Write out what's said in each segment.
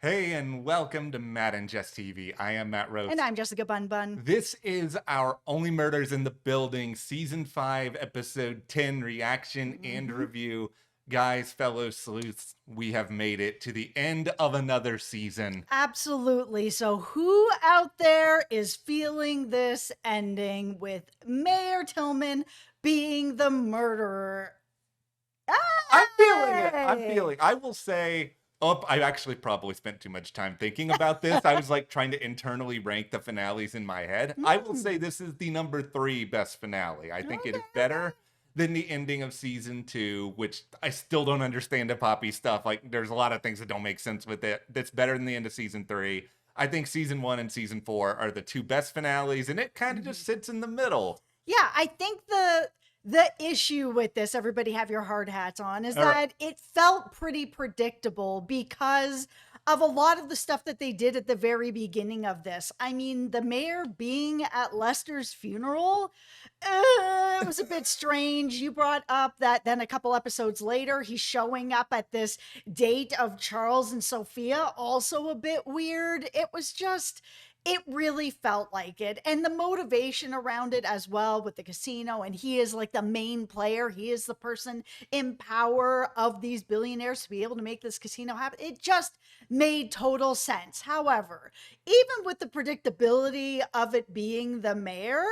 Hey, and welcome to Matt and Jess TV. I am Matt Rose. And I'm Jessica Bun Bun. This is our Only Murders in the Building, Season 5, Episode 10 reaction and review. Guys, fellow sleuths, we have made it to the end of another season. Absolutely. So, who out there is feeling this ending with Mayor Tillman being the murderer? I'm feeling it. Hey! I will say, I actually probably spent too much time thinking about this. I was like trying to internally rank the finales in my head. I will say this is the number 3 best finale. I think it is better than the ending of season 2, which I still don't understand the Poppy stuff. Like, there's a lot of things that don't make sense with it. That's better than the end of season 3. I think season 1 and season 4 are the 2 best finales, and it kind of just sits in the middle. Yeah, I think the issue with this, everybody have your hard hats on, is that it felt pretty predictable because of a lot of the stuff that they did at the very beginning of this. I mean, the mayor being at Lester's funeral, it was a bit strange. You brought up that then a couple episodes later, he's showing up at this date of Charles and Sophia, also a bit weird. It really felt like it. And the motivation around it as well with the casino. And he is like the main player. He is the person in power of these billionaires to be able to make this casino happen. It just made total sense. However, even with the predictability of it being the mayor,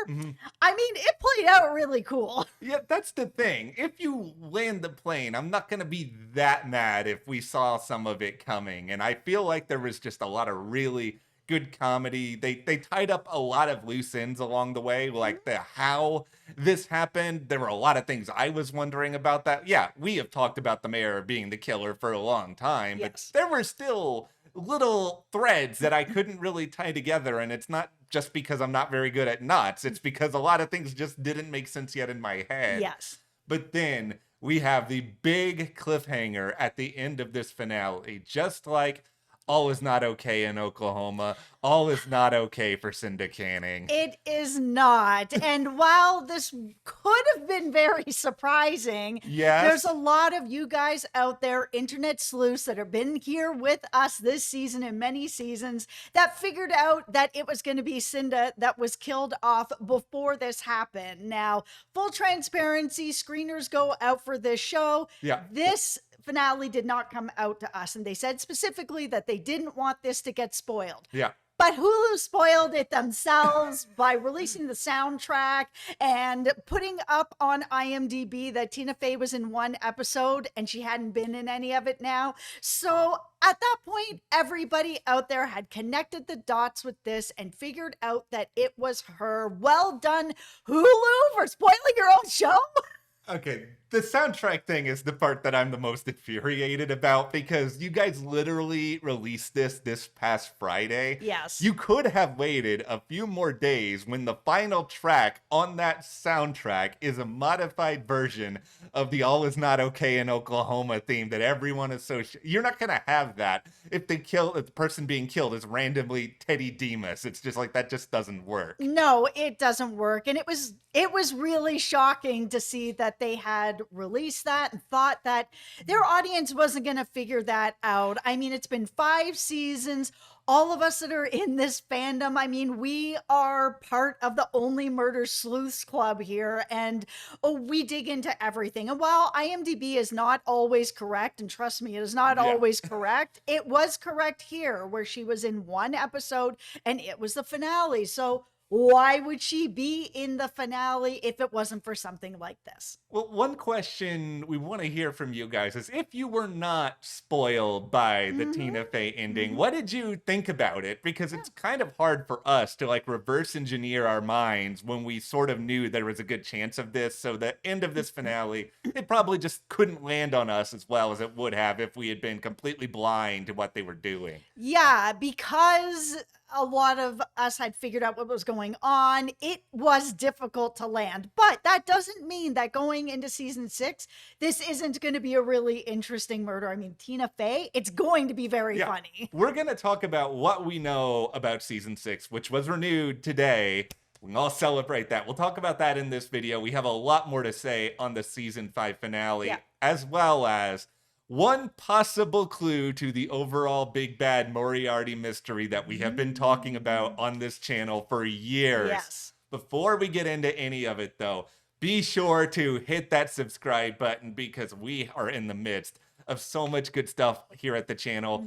I mean, it played out really cool. Yeah, that's the thing. If you land the plane, I'm not going to be that mad if we saw some of it coming. And I feel like there was just a lot of really good comedy. They tied up a lot of loose ends along the way, like the how this happened. There were a lot of things I was wondering about that. Yeah, we have talked about the mayor being the killer for a long time, Yes. but there were still little threads that I couldn't really tie together, and it's not just because I'm not very good at knots. It's because a lot of things just didn't make sense yet in my head. Yes. But then we have the big cliffhanger at the end of this finale, just like all is not okay in Oklahoma. All is not okay for Cinda Canning. It is not. And while this could have been very surprising, Yes. there's a lot of you guys out there, internet sleuths, that have been here with us this season and many seasons that figured out that it was going to be Cinda that was killed off before this happened. Now, full transparency, screeners go out for this show. Yeah. This finale did not come out to us, and they said specifically that they didn't want this to get spoiled. Yeah. But Hulu spoiled it themselves by releasing the soundtrack and putting up on IMDb that Tina Fey was in one episode and she hadn't been in any of it now. So at that point, everybody out there had connected the dots with this and figured out that it was her. Well done, Hulu, for spoiling your own show. Okay, the soundtrack thing is the part that I'm the most infuriated about because you guys literally released this past Friday. Yes. You could have waited a few more days when the final track on that soundtrack is a modified version of the All Is Not Okay in Oklahoma theme that everyone associates. You're not going to have that if the person being killed is randomly Teddy Demas. It's just like that just doesn't work. No, it doesn't work. And it was really shocking to see that they had released that and thought that their audience wasn't going to figure that out. I mean, it's been 5 seasons. All of us that are in this fandom, I mean, we are part of the Only Murder Sleuths Club here, and we dig into everything. And while IMDb is not always correct, and trust me, it is not always correct, it was correct here, where she was in one episode, and it was the finale. So why would she be in the finale if it wasn't for something like this? Well, one question we want to hear from you guys is if you were not spoiled by the Tina Fey ending, what did you think about it? Because it's kind of hard for us to like reverse engineer our minds when we sort of knew there was a good chance of this. So the end of this finale, it probably just couldn't land on us as well as it would have if we had been completely blind to what they were doing. Yeah, because a lot of us had figured out what was going on. It was difficult to land, but that doesn't mean that going into season 6, this isn't going to be a really interesting murder. I mean, Tina Fey, it's going to be very funny. We're going to talk about what we know about season 6, which was renewed today. We can all celebrate that. We'll talk about that in this video. We have a lot more to say on the season 5 finale, as well as one possible clue to the overall big bad Moriarty mystery that we have been talking about on this channel for years. Yes. Before we get into any of it, though, be sure to hit that subscribe button because we are in the midst of so much good stuff here at the channel.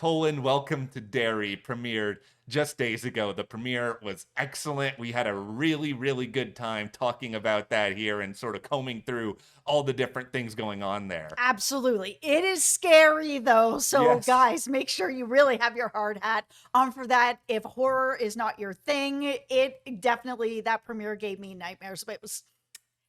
Welcome to Derry premiered just days ago. The premiere was excellent. We had a really, really good time talking about that here and sort of combing through all the different things going on there. Absolutely. It is scary though. So Yes. guys, make sure you really have your hard hat on for that. If horror is not your thing, it definitely, that premiere gave me nightmares, but it was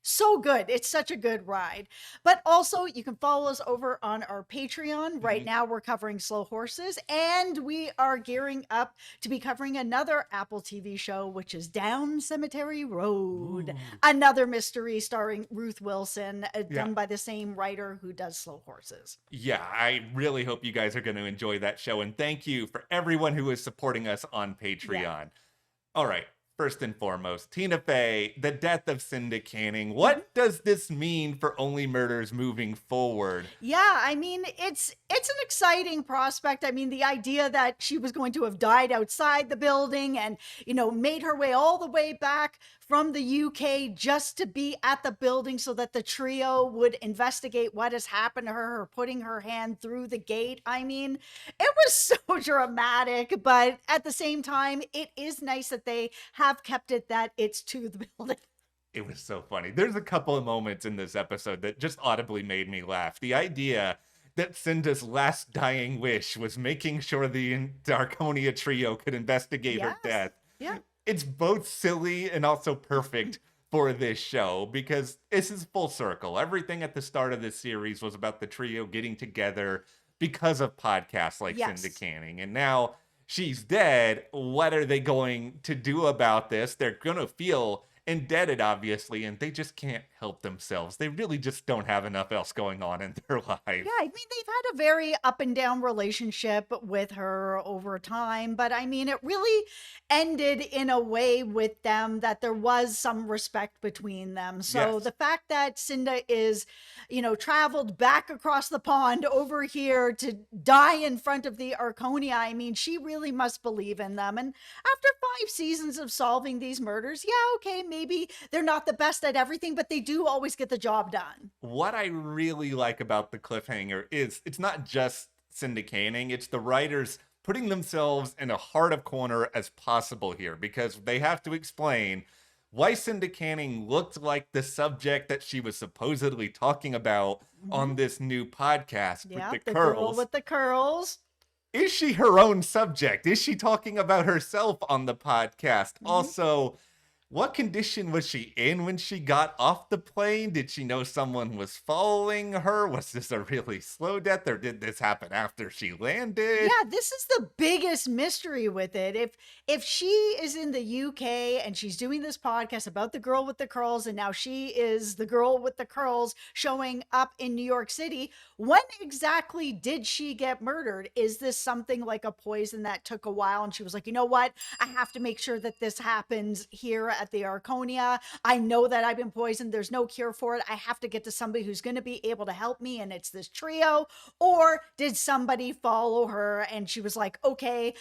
so good. It's such a good ride. But also, you can follow us over on our Patreon. Right now, we're covering Slow Horses, and we are gearing up to be covering another Apple TV show, which is Down Cemetery Road. Ooh. Another mystery starring Ruth Wilson, Yeah. done by the same writer who does Slow Horses. Yeah, I really hope you guys are going to enjoy that show. And thank you for everyone who is supporting us on Patreon. Yeah. All right. First and foremost, Tina Fey, the death of Cinda Canning. What does this mean for Only Murders moving forward? Yeah, I mean, it's an exciting prospect. I mean, the idea that she was going to have died outside the building and, you know, made her way all the way back from the UK just to be at the building so that the trio would investigate what has happened to her putting her hand through the gate. I mean, it was so dramatic, but at the same time, it is nice that they have kept it that it's to the building. It was so funny. There's a couple of moments in this episode that just audibly made me laugh. The idea that Cinda's last dying wish was making sure the Darkonia trio could investigate her Yes. death. Yeah. It's both silly and also perfect for this show because this is full circle. Everything at the start of this series was about the trio getting together because of podcasts like Yes. Cinda Canning. And now she's dead. What are they going to do about this? They're going to feel indebted, obviously, and they just can't help themselves. They really just don't have enough else going on in their life. Yeah, I mean, they've had a very up and down relationship with her over time, but I mean, it really ended in a way with them that there was some respect between them. So Yes. the fact that Cinda is, you know, traveled back across the pond over here to die in front of the Arconia, I mean, she really must believe in them. And after 5 seasons of solving these murders, yeah, okay, maybe they're not the best at everything, but they do always get the job done. What I really like about the cliffhanger is it's not just Cinda Canning, it's the writers putting themselves in a hard of corner as possible here because they have to explain why Cinda Canning looked like the subject that she was supposedly talking about on this new podcast Yeah, with the girl curls. with the curls. Is she her own subject? Is she talking about herself on the podcast? Also, what condition was she in when she got off the plane? Did she know someone was following her? Was this a really slow death or did this happen after she landed? Yeah, this is the biggest mystery with it. If she is in the UK and she's doing this podcast about the girl with the curls and now she is the girl with the curls showing up in New York City, when exactly did she get murdered? Is this something like a poison that took a while and she was like, you know what? I have to make sure that this happens here at the Arconia. I know that I've been poisoned. There's no cure for it. I have to get to somebody who's going to be able to help me, and it's this trio. Or did somebody follow her and she was like, okay,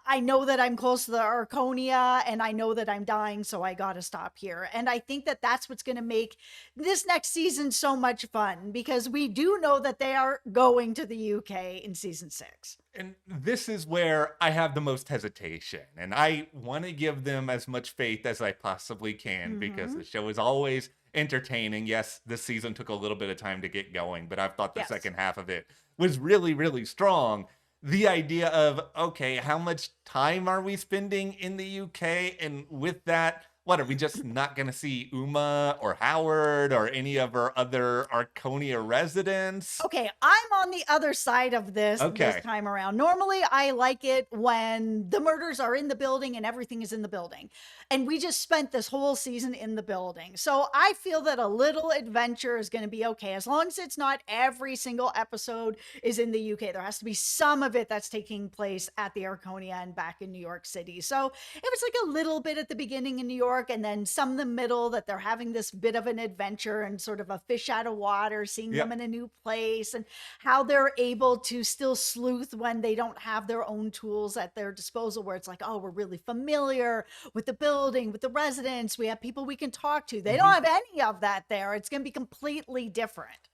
I know that I'm close to the Arconia and I know that I'm dying, so I got to stop here. And I think that that's what's going to make this next season so much fun because we do know that they are going to the UK in season 6. And this is where I have the most hesitation. And I want to give them as much faith as I possibly can because the show is always entertaining. Yes, this season took a little bit of time to get going, but I've thought the Yes. second half of it was really, really strong. The idea of, okay, how much time are we spending in the UK? And with that, what are we just not going to see Uma or Howard or any of our other Arconia residents? Okay, I'm on the other side of this Okay. this time around. Normally, I like it when the murders are in the building and everything is in the building. And we just spent this whole season in the building. So I feel that a little adventure is going to be okay. As long as it's not every single episode is in the UK. There has to be some of it that's taking place at the Arconia and back in New York City. So if it's like a little bit at the beginning in New York, York, and then some in the middle that they're having this bit of an adventure and sort of a fish out of water, seeing Yep. them in a new place, and how they're able to still sleuth when they don't have their own tools at their disposal, where it's like, oh, we're really familiar with the building, with the residents, we have people we can talk to. They don't have any of that there. It's going to be completely different.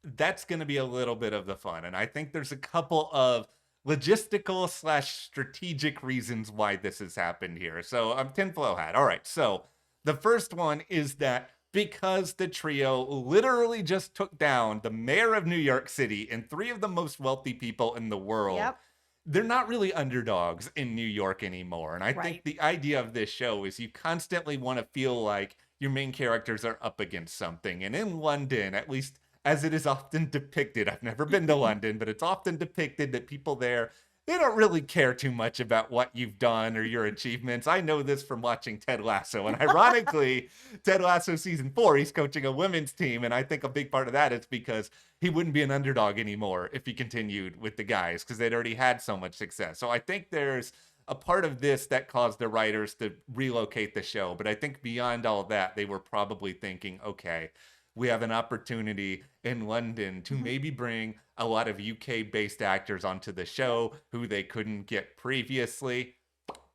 That's going to be a little bit of the fun. And I think there's a couple of logistical slash strategic reasons why this has happened here. So I'm tinfoil hat. All right. So the first one is that because the trio literally just took down the mayor of New York City and three of the most wealthy people in the world, Yep. they're not really underdogs in New York anymore. And I Right. think the idea of this show is you constantly want to feel like your main characters are up against something. And in London, at least as it is often depicted, I've never been to London, but it's often depicted that people there, they don't really care too much about what you've done or your achievements. I know this from watching Ted Lasso. And ironically, Ted Lasso season 4, he's coaching a women's team. And I think a big part of that is because he wouldn't be an underdog anymore if he continued with the guys, because they'd already had so much success. So I think there's a part of this that caused the writers to relocate the show. But I think beyond all that, they were probably thinking, okay, we have an opportunity in London to maybe bring a lot of UK-based actors onto the show who they couldn't get previously.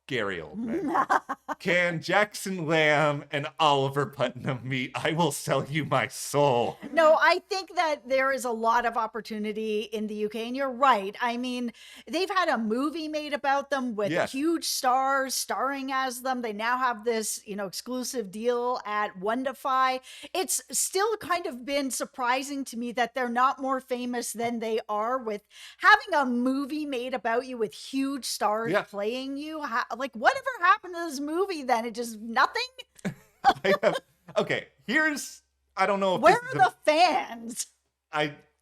Gary Oldman. Can Jackson Lamb and Oliver Putnam meet? I will sell you my soul. No, I think that there is a lot of opportunity in the UK, and you're right. I mean, they've had a movie made about them with Yes. huge stars starring as them. They now have this, exclusive deal at Wondify. It's still kind of been surprising to me that they're not more famous than they are, with having a movie made about you with huge stars Yeah. playing you. Like, whatever happened to this movie then? It just nothing? Okay, I don't know if Where this is are the fans?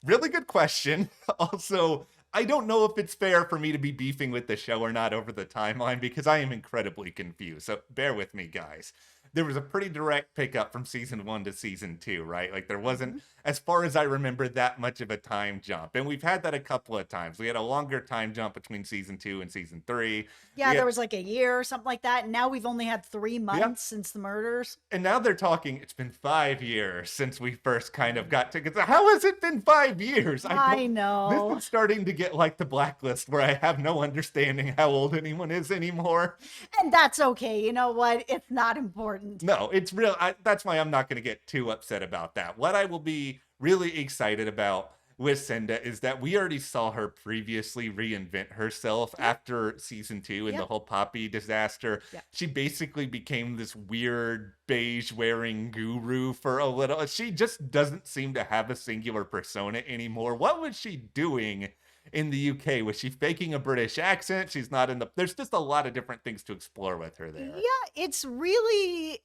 really good question. Also, I don't know if it's fair for me to be beefing with the show or not over the timeline, because I am incredibly confused. So bear with me, guys. There was a pretty direct pickup from season 1 to season 2, right? Like, there wasn't, as far as I remember, that much of a time jump. And we've had that a couple of times. We had a longer time jump between season 2 and season 3. Yeah, We had- there was like a year or something like that. And now we've only had 3 months since the murders. And now they're talking, it's been 5 years since we first kind of got tickets. How has it been 5 years? I know. This is starting to get like the Blacklist, where I have no understanding how old anyone is anymore. And that's okay. You know what? It's not important. No, it's real. That's why I'm not going to get too upset about that. What I will be really excited about with Cinda is that we already saw her previously reinvent herself after season 2 and the Yep. whole Poppy disaster. Yep. She basically became this weird beige wearing guru for a little. She just doesn't seem to have a singular persona anymore. What was she doing in the UK? Was she faking a British accent? She's not in the. There's just a lot of different things to explore with her there. Yeah,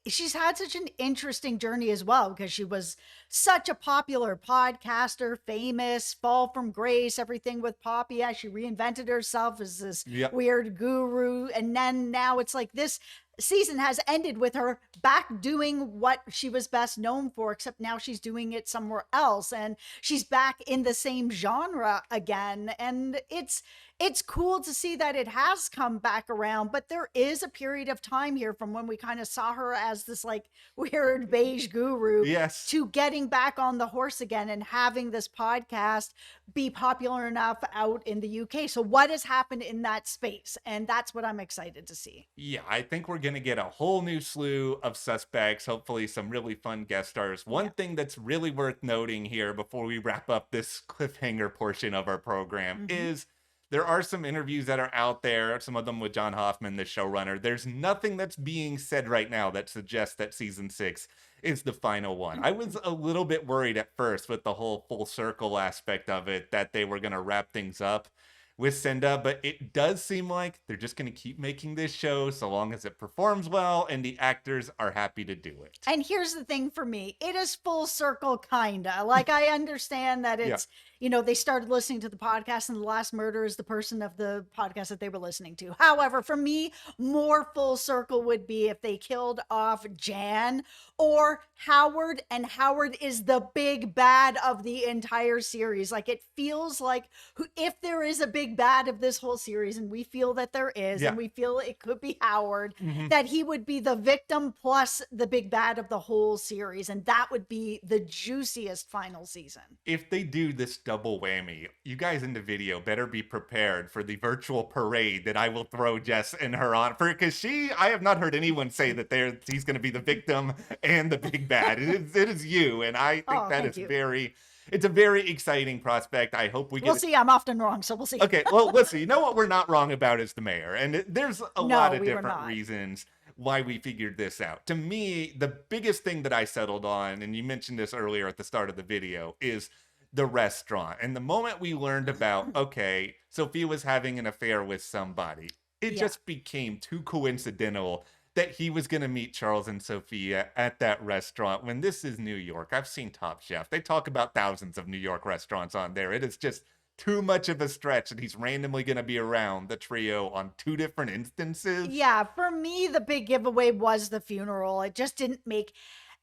she's had such an interesting journey as well, because she was such a popular podcaster, famous, fall from grace, everything with Poppy. Yeah, she reinvented herself as this Yep. weird guru. And then now it's like this season has ended with her back doing what she was best known for, except now she's doing it somewhere else, and she's back in the same genre again. And it's cool to see that it has come back around, but there is a period of time here from when we kind of saw her as this like weird beige guru Yes. to getting back on the horse again and having this podcast be popular enough out in the UK. So what has happened in that space? And that's what I'm excited to see. Yeah, I think we're going to get a whole new slew of suspects, hopefully some really fun guest stars. One thing that's really worth noting here before we wrap up this cliffhanger portion of our program is there are some interviews that are out there, some of them with John Hoffman, the showrunner. There's nothing that's being said right now that suggests that season 6 is the final one. I was a little bit worried at first with the whole full circle aspect of it, that they were going to wrap things up with Cinda, but it does seem like they're just going to keep making this show so long as it performs well and the actors are happy to do it. And here's the thing for me, it is full circle, kinda. Like, I understand that it's, they started listening to the podcast and the last murder is the person of the podcast that they were listening to. However, for me, more full circle would be if they killed off Jan or Howard, and Howard is the big bad of the entire series. Like, it feels like if there is a big big bad of this whole series, and we feel that there is, Yeah. and we feel it could be Howard, Mhm. that he would be the victim plus the big bad of the whole series, and that would be the juiciest final season. If they do this double whammy, you guys in the video better be prepared for the virtual parade that I will throw Jess and her on for, because I have not heard anyone say that he's going to be the victim and the big bad. It is you, and I think Oh, that thank is you. it's a very exciting prospect. I hope we We'll get see. I'm often wrong, so we'll see. Okay, well, listen, you know what we're not wrong about is the mayor. And there's a lot of we were different not. reasons why we figured this out. To me, the biggest thing that I settled on, and you mentioned this earlier at the start of the video, is the restaurant. And the moment we learned about, okay, Sophia was having an affair with somebody, it Yeah. just became too coincidental that he was going to meet Charles and Sophia at that restaurant when this is New York. I've seen Top Chef. They talk about thousands of New York restaurants on there. It is just too much of a stretch that he's randomly going to be around the trio on two different instances. Yeah, for me, the big giveaway was the funeral. It just didn't make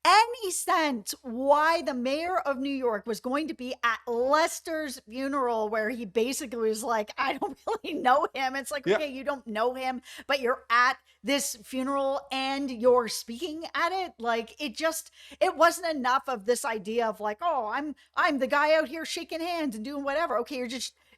any sense why the mayor of New York was going to be at Lester's funeral, where he basically was like, I don't really know him. It's like, Yeah. okay, you don't know him, but you're at this funeral and you're speaking at it. Like, it wasn't enough of this idea of like, oh, I'm the guy out here shaking hands and doing whatever. Okay,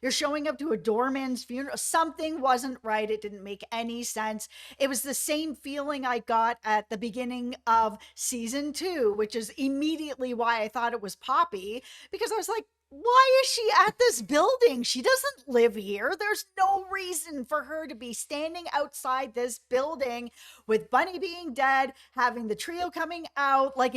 you're showing up to a doorman's funeral. Something wasn't right. It didn't make any sense. It was the same feeling I got at the beginning of season 2, which is immediately why I thought it was Poppy, because I was like, why is she at this building? She doesn't live here. There's no reason for her to be standing outside this building with Bunny being dead, having the trio coming out. Like,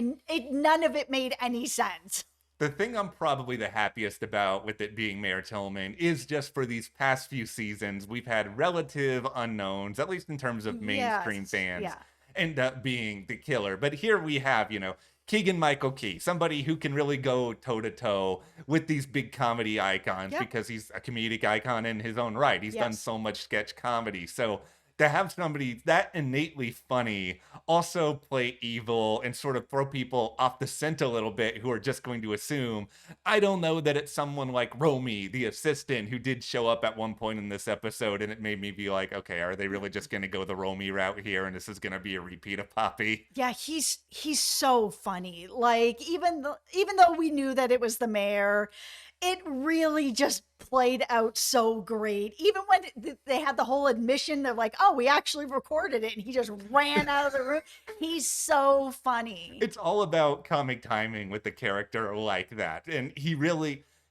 none of it made any sense. The thing I'm probably the happiest about with it being Mayor Tillman is just for these past few seasons, we've had relative unknowns, at least in terms of mainstream Yes, fans, yeah. end up being the killer. But here we have, Keegan-Michael Key, somebody who can really go toe-to-toe with these big comedy icons Yep. because he's a comedic icon in his own right. He's done Yes. so much sketch comedy. So to have somebody that innately funny also play evil and sort of throw people off the scent a little bit who are just going to assume, I don't know that it's someone like Romy, the assistant, who did show up at one point in this episode, and it made me be like, okay, are they really just going to go the Romy route here, and this is going to be a repeat of Poppy? Yeah, he's so funny. Like, even though we knew that it was the mayor, it really just played out so great. Even when they had the whole admission, they're like, "Oh, we actually recorded it," and he just ran out of the room. He's so funny. It's all about comic timing with the character like that, and he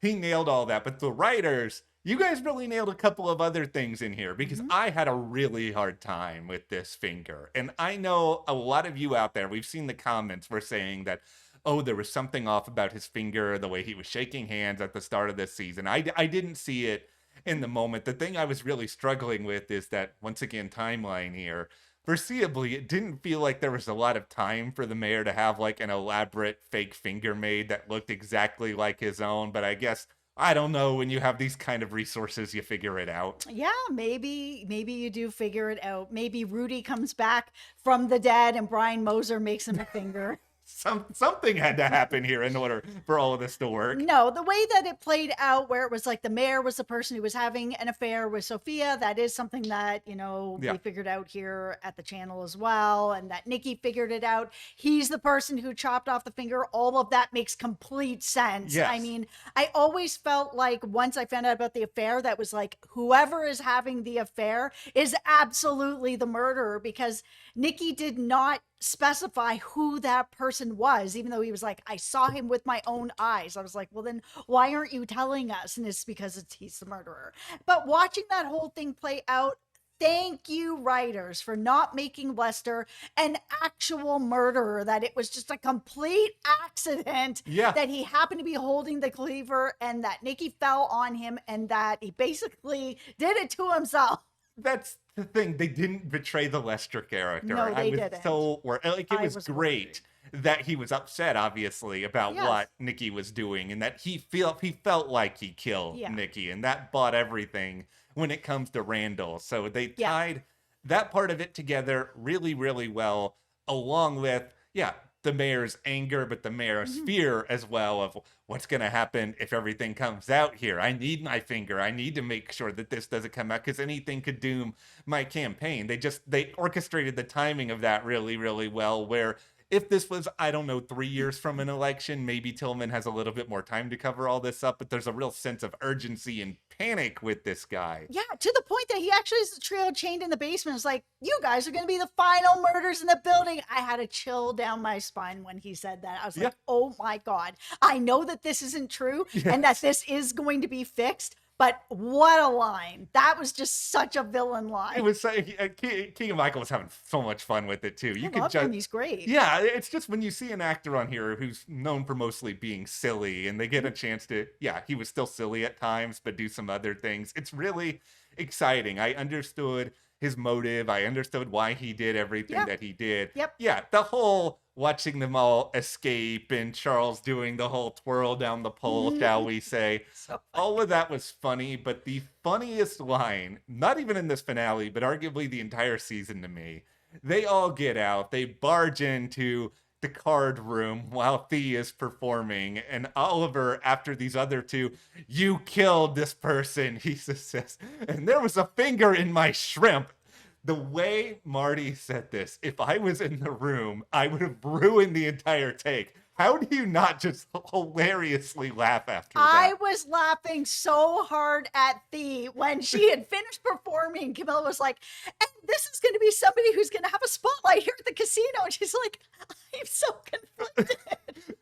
nailed all that. But the writers, you guys really nailed a couple of other things in here, because I had a really hard time with this finger. And I know a lot of you out there, we've seen the comments, were saying that, oh, there was something off about his finger, the way he was shaking hands at the start of this season. I didn't see it in the moment. The thing I was really struggling with is that, once again, timeline here. Foreseeably, it didn't feel like there was a lot of time for the mayor to have like an elaborate fake finger made that looked exactly like his own. But I guess, I don't know, when you have these kind of resources, you figure it out. Yeah, maybe you do figure it out. Maybe Rudy comes back from the dead and Brian Moser makes him a finger. Something had to happen here in order for all of this to work. No, the way that it played out, where it was like the mayor was the person who was having an affair with Sophia, that is something that, Yeah. we figured out here at the channel as well, and that Nikki figured it out. He's the person who chopped off the finger. All of that makes complete sense. Yes. I mean, I always felt like once I found out about the affair, that was like, whoever is having the affair is absolutely the murderer, because Nikki did not specify who that person was, even though he was like, I saw him with my own eyes. I was like, well, then why aren't you telling us? And it's because he's the murderer. But watching that whole thing play out, thank you, writers, for not making Lester an actual murderer, that it was just a complete accident. Yeah. That he happened to be holding the cleaver and that Nikki fell on him and that he basically did it to himself. That's the thing. They didn't betray the Lester character. No, they I was didn't. so like, it I was was great that he was upset, obviously, about Yes. what Nikki was doing, and that he felt like he killed Yeah. Nikki, and that bought everything when it comes to Randall. So they Yeah. tied that part of it together really, really well, along with, the mayor's anger, but the mayor's fear as well of what's going to happen if everything comes out here. I need my finger. I need to make sure that this doesn't come out because anything could doom my campaign. They orchestrated the timing of that really, really well, where if this was, I don't know, 3 years from an election, maybe Tillman has a little bit more time to cover all this up, but there's a real sense of urgency and panic with this guy. Yeah, to the point that he actually has the trail chained in the basement. It's like, you guys are going to be the final murders in the building. I had a chill down my spine when he said that. I was like, oh my God. I know that this isn't true and that this is going to be fixed. But what a line. That was just such a villain line. It was Keegan Michael was having so much fun with it too. You could just, him. He's great. Yeah, it's just when you see an actor on here who's known for mostly being silly and they get a chance to, he was still silly at times, but do some other things. It's really exciting. I understood his motive. I understood why he did everything that he did. Yeah, the whole watching them all escape and Charles doing the whole twirl down the pole, shall we say. So all of that was funny, but the funniest line, not even in this finale, but arguably the entire season to me, they all get out, they barge into the card room while Thea is performing, and Oliver, after these other two, you killed this person, he says, and there was a finger in my shrimp. The way Marty said this, if I was in the room, I would have ruined the entire take. How do you not just hilariously laugh after that? I was laughing so hard at Thea when she had finished performing. Camilla was like, and this is going to be somebody who's going to have a spotlight here at the casino. And she's like, I'm so conflicted.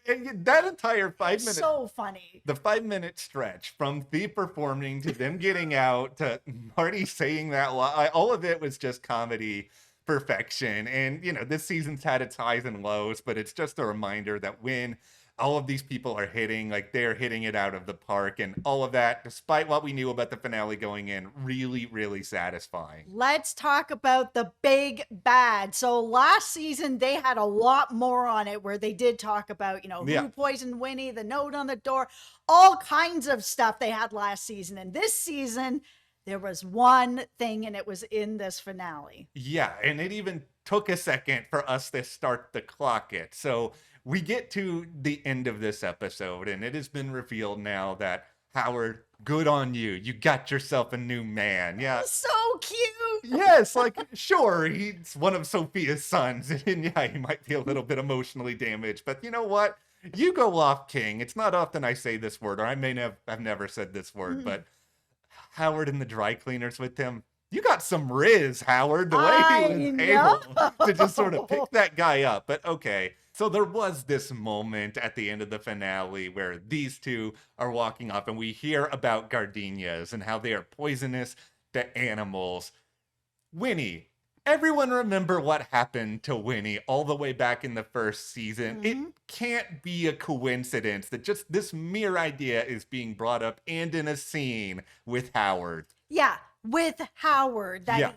And that entire 5 minutes. So funny. The 5 minute stretch from Thea performing to them getting out to Marty saying that lie, all of it was just comedy perfection. And, this season's had its highs and lows, but it's just a reminder that when all of these people are hitting, like they're hitting it out of the park, and all of that, despite what we knew about the finale going in, really, really satisfying. Let's talk about the big bad. So last season, they had a lot more on it where they did talk about, who poisoned Winnie, the note on the door, all kinds of stuff they had last season. And this season, there was one thing, and it was in this finale. Yeah, and it even took a second for us to start the clock it. So we get to the end of this episode, and it has been revealed now that Howard, good on you. You got yourself a new man. Yeah. So cute. Yes, sure, he's one of Sophia's sons, and he might be a little bit emotionally damaged, but you know what? You go off, King. It's not often I say this word, or I may have never said this word, but Howard and the dry cleaners with him. You got some riz, Howard, the way he was able to just sort of pick that guy up. But okay, so there was this moment at the end of the finale where these two are walking off and we hear about gardenias and how they are poisonous to animals. Winnie. Everyone remember what happened to Winnie all the way back in the first season. It can't be a coincidence that just this mere idea is being brought up and in a scene with Howard. Yeah, with Howard. That,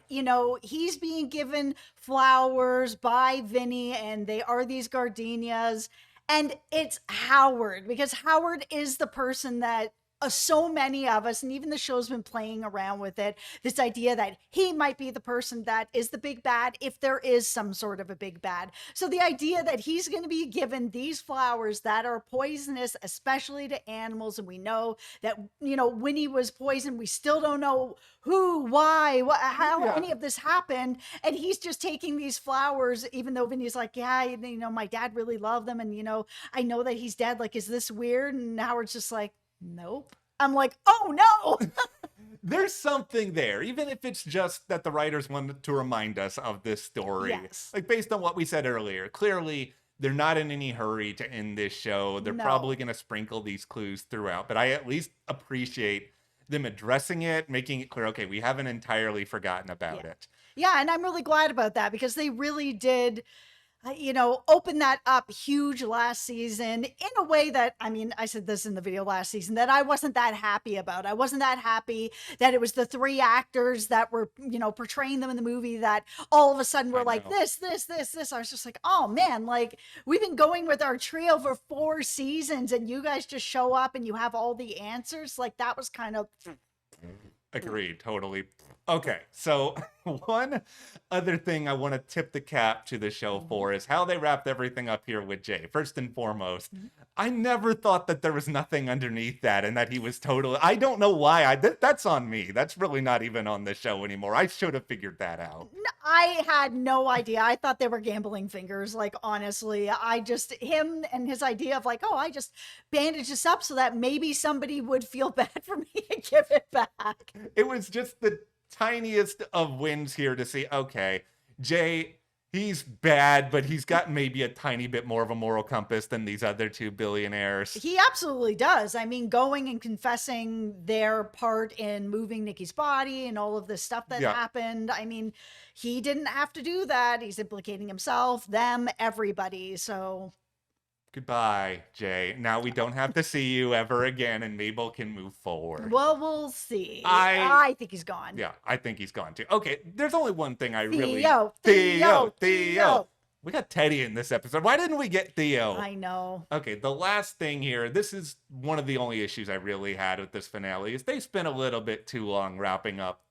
he's being given flowers by Vinny, and they are these gardenias. And it's Howard, because Howard is the person that so many of us, and even the show's been playing around with it, this idea that he might be the person that is the big bad if there is some sort of a big bad. So the idea that he's going to be given these flowers that are poisonous, especially to animals, and we know that, Winnie was poisoned. We still don't know who, why, how any of this happened. And he's just taking these flowers, even though Vinny's like, my dad really loved them. And, I know that he's dead. Like, is this weird? And Howard's just like, nope. I'm like, oh no. There's something there, even if it's just that the writers wanted to remind us of this story. Yes. Like, based on what we said earlier, clearly they're not in any hurry to end this show. They're probably going to sprinkle these clues throughout, but I at least appreciate them addressing it, making it clear, okay, we haven't entirely forgotten about it. Yeah, and I'm really glad about that, because they really did open that up huge last season in a way that, I said this in the video last season, that I wasn't that happy about. I wasn't that happy that it was the three actors that were, portraying them in the movie that all of a sudden were like, this. I was just like, oh man, like, we've been going with our trio for 4 seasons and you guys just show up and you have all the answers. Like, that was kind of... Agreed, totally. Okay, so one other thing I want to tip the cap to the show for is how they wrapped everything up here with Jay. First and foremost, I never thought that there was nothing underneath that and that he was totally. I don't know why. That's on me. That's really not even on the show anymore. I should have figured that out. I had no idea. I thought they were gambling fingers. Like, honestly, him and his idea of like, oh, I just bandage this up so that maybe somebody would feel bad for me and give it back. It was just the tiniest of wins here to see, okay, Jay, he's bad, but he's got maybe a tiny bit more of a moral compass than these other two billionaires. He absolutely does. I mean, going and confessing their part in moving Nikki's body and all of this stuff that happened. I mean, he didn't have to do that. He's implicating himself, them, everybody. So goodbye, Jay. Now we don't have to see you ever again, and Mabel can move forward. Well, we'll see. I think he's gone. Yeah, I think he's gone too. Okay, there's only one thing I Theo. We got Teddy in this episode. Why didn't we get Theo? I know. Okay, the last thing here, this is one of the only issues I really had with this finale, is they spent a little bit too long wrapping up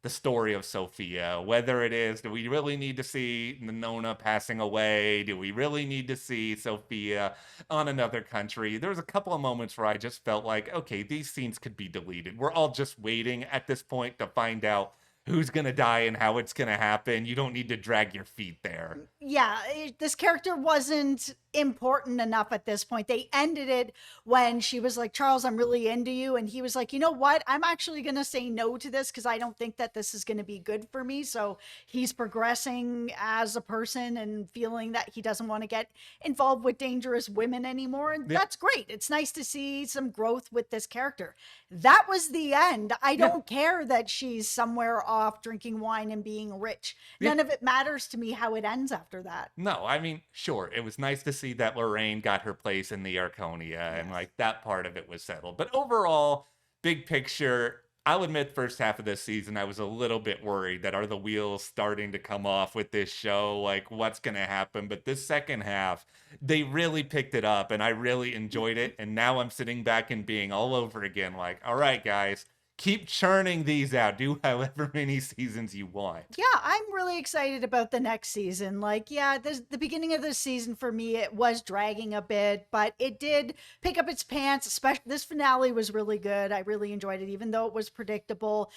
the story of Sophia. Whether it is, do we really need to see Nona passing away? Do we really need to see Sophia on another country? There was a couple of moments where I just felt like, okay, these scenes could be deleted. We're all just waiting at this point to find out who's going to die and how it's going to happen. You don't need to drag your feet there. Yeah, this character wasn't important enough at this point. They ended it when she was like, Charles, I'm really into you. And he was like, you know what? I'm actually going to say no to this because I don't think that this is going to be good for me. So he's progressing as a person and feeling that he doesn't want to get involved with dangerous women anymore. And that's great. It's nice to see some growth with this character. That was the end. I don't care that she's somewhere off drinking wine and being rich. None of it matters to me how it ends after that. No, I mean, sure, it was nice to see that Lorraine got her place in the Arconia and like that part of it was settled. But overall, big picture, I'll admit first half of this season, I was a little bit worried that are the wheels starting to come off with this show? Like what's going to happen? But this second half, they really picked it up and I really enjoyed it. And now I'm sitting back and being all over again like, all right, guys, keep churning these out. Do however many seasons you want. Yeah, I'm really excited about the next season. Like, the beginning of this season for me, it was dragging a bit, but it did pick up its pants. Especially this finale was really good. I really enjoyed it, even though it was predictable.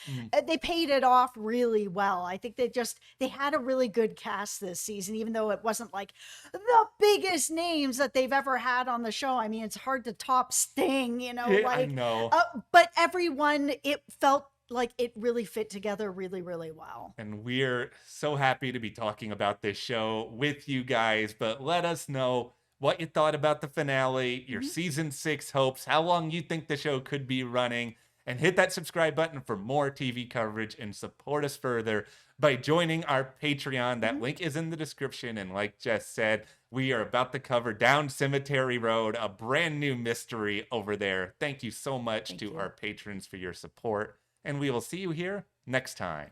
They paid it off really well. I think they had a really good cast this season, even though it wasn't like the biggest names that they've ever had on the show. I mean, it's hard to top Sting, I know. But everyone, it felt like it really fit together really, really well. And we're so happy to be talking about this show with you guys, but let us know what you thought about the finale, your season 6 hopes, how long you think the show could be running, and hit that subscribe button for more TV coverage and support us further by joining our Patreon. That link is in the description. And like Jess said, we are about to cover Down Cemetery Road, a brand new mystery over there. Thank you so much to our patrons for your support. And we will see you here next time.